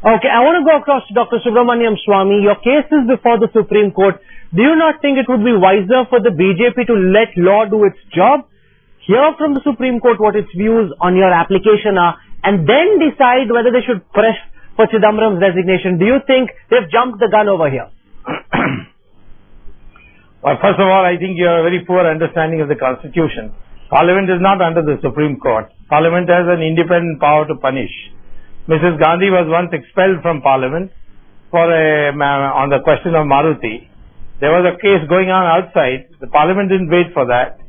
Okay, I want to go across to Dr. Subramanian Swamy. Your case is before the Supreme Court. Do you not think it would be wiser for the BJP to let law do its job, hear from the Supreme Court what its views on your application are, and then decide whether they should press for Chidambaram's resignation? Do you think they've jumped the gun over here? Well, first of all, I think you have a very poor understanding of the Constitution. Parliament is not under the Supreme Court. Parliament has an independent power to punish. Mrs. Gandhi was once expelled from Parliament for on the question of Maruti. There was a case going on outside. The Parliament didn't wait for that.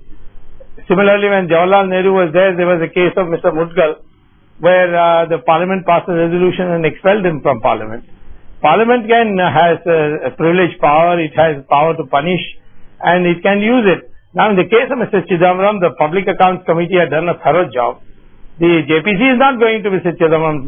Similarly, when Jawaharlal Nehru was there was a case of Mr. Mudgal where the Parliament passed a resolution and expelled him from Parliament. Parliament has a privileged power. It has power to punish and it can use it. Now, in the case of Mr. Chidambaram, the Public Accounts Committee had done a thorough job. The JPC is not going to Mr. Chidambaram's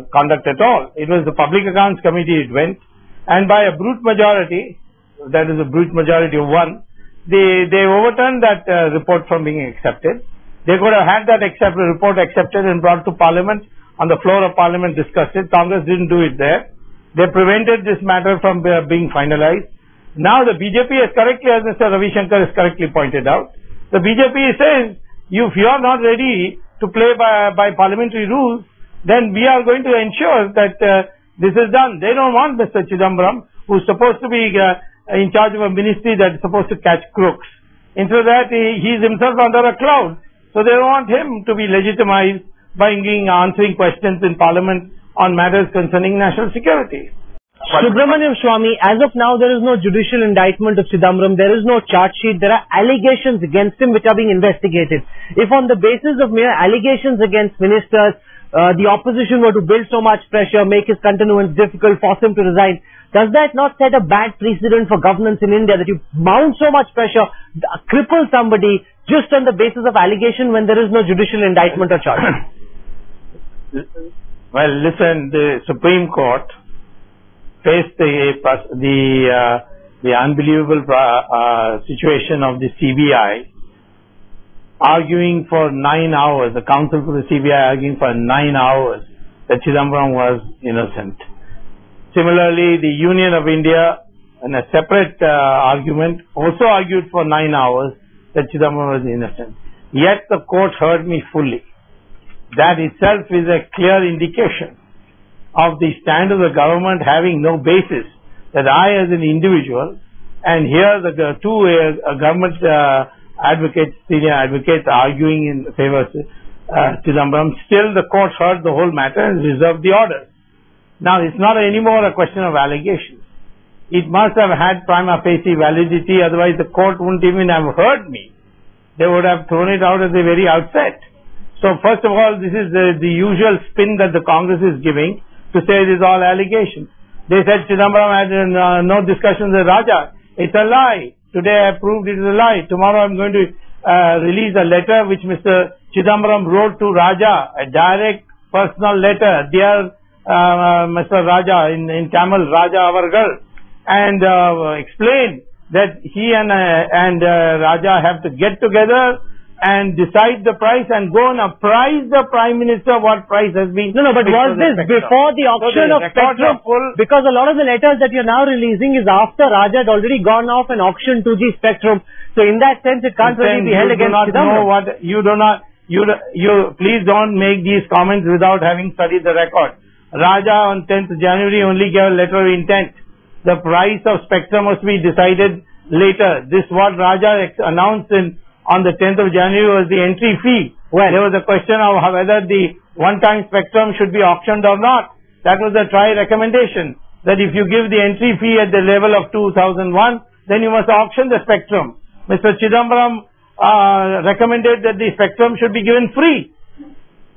conduct at all. It was the Public Accounts Committee it went, and by a brute majority, that is a brute majority of one, they overturned that report from being accepted. They could have had that report accepted and brought to Parliament, on the floor of Parliament discussed it. Congress didn't do it there. They prevented this matter from being finalized. Now the BJP has correctly, as Mr. Ravi Shankar has correctly pointed out, the BJP says, if you are not ready to play by parliamentary rules, then we are going to ensure that this is done. They don't want Mr. Chidambaram, who is supposed to be in charge of a ministry that is supposed to catch crooks. Instead of that, he is himself under a cloud. So they don't want him to be legitimized by answering questions in Parliament on matters concerning national security. Subramanian Swamy, as of now, there is no judicial indictment of Chidambaram. There is no charge sheet. There are allegations against him which are being investigated. If on the basis of mere allegations against ministers, the opposition were to build so much pressure, make his continuance difficult, force him to resign, does that not set a bad precedent for governance in India, that you mount so much pressure, cripple somebody just on the basis of allegation when there is no judicial indictment or charge? Well, listen, the Supreme Court faced the unbelievable situation of the CBI arguing for 9 hours, the counsel for the CBI arguing for 9 hours that Chidambaram was innocent. Similarly, the Union of India, in a separate argument, also argued for 9 hours that Chidambaram was innocent. Yet the court heard me fully. That itself is a clear indication of the stand of the government having no basis, that I as an individual, and here the two government advocates, senior advocates arguing in favor of Chidambaram, still the court heard the whole matter and reserved the order. Now it's not anymore a question of allegations. It must have had prima facie validity, otherwise the court wouldn't even have heard me. They would have thrown it out at the very outset. So first of all, this is the usual spin that the Congress is giving, to say it is all allegations. They said Chidambaram had no discussions with Raja. It's a lie. Today I proved it is a lie. Tomorrow I'm going to release a letter which Mr. Chidambaram wrote to Raja, a direct personal letter. Dear Mr. Raja, in Tamil, Raja our girl, and explain that he and Raja have to get together and decide the price and go and apprise the Prime Minister what price has been. No, but was this before the auction of spectrum? Because a lot of the letters that you're now releasing is after Raja had already gone off and auctioned 2G spectrum. So in that sense, it can't really be held against Chidambaram. Please don't make these comments without having studied the record. Raja on 10th January only gave a letter of intent. The price of spectrum must be decided later. This what Raja announced on the 10th of January was the entry fee. Well, there was a question of whether the one-time spectrum should be auctioned or not. That was the TRAI recommendation, that if you give the entry fee at the level of 2001, then you must auction the spectrum. Mr. Chidambaram recommended that the spectrum should be given free.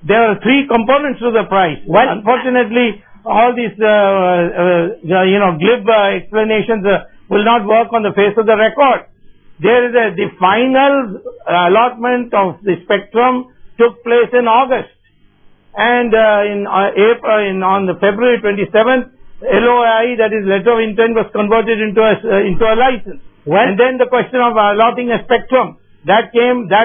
There are three components to the price. Well, unfortunately, all these glib explanations will not work on the face of the record. There is the final allotment of the spectrum took place in August, and on the February 27th, LOI, that is letter of intent, was converted into a license. Well, and then the question of allotting a spectrum that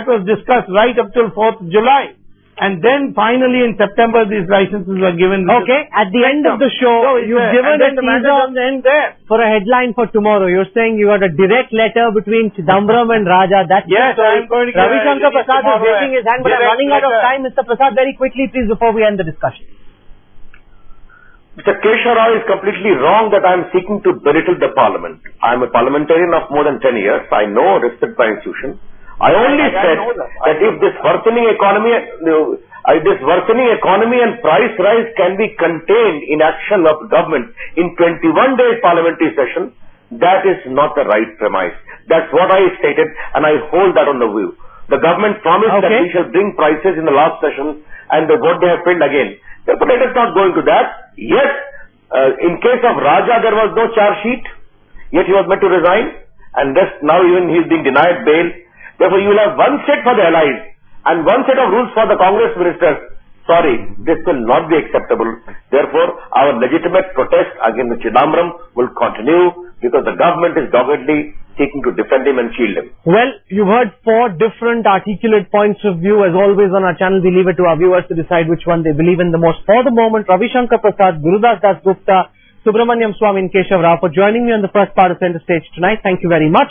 was discussed right up till 4th July. And then finally in September these licenses were given. Okay, at the end of the show, you've given a teaser for a headline for tomorrow. You're saying you got a direct letter between Chidambaram and Raja. That's yes, I'm going to Ravi Shankar Prasad is raising his hand, but I'm running out of time. Mr. Prasad, very quickly, please, before we end the discussion. Mr. Keshav Rao is completely wrong that I am seeking to belittle the parliament. I am a parliamentarian of more than 10 years. I know, respect my institution. I only said that if this worsening economy and price rise can be contained in action of government in 21 days parliamentary session, that is not the right premise. That's what I stated, and I hold that on the view. The government promised that we shall bring prices in the last session, and what they have failed again. Therefore, let us not go into that. Yes, in case of Raja, there was no charge sheet, yet he was meant to resign, and now even he is being denied bail. Therefore, you will have one set for the allies and one set of rules for the Congress ministers. Sorry, this will not be acceptable. Therefore, our legitimate protest against Chidambaram will continue because the government is doggedly seeking to defend him and shield him. Well, you've heard 4 different articulate points of view. As always on our channel, we leave it to our viewers to decide which one they believe in the most. For the moment, Ravi Shankar Prasad, Gurudas Das Gupta, Subramanian Swamy and Keshav Rao for joining me on the first part of Center Stage tonight. Thank you very much.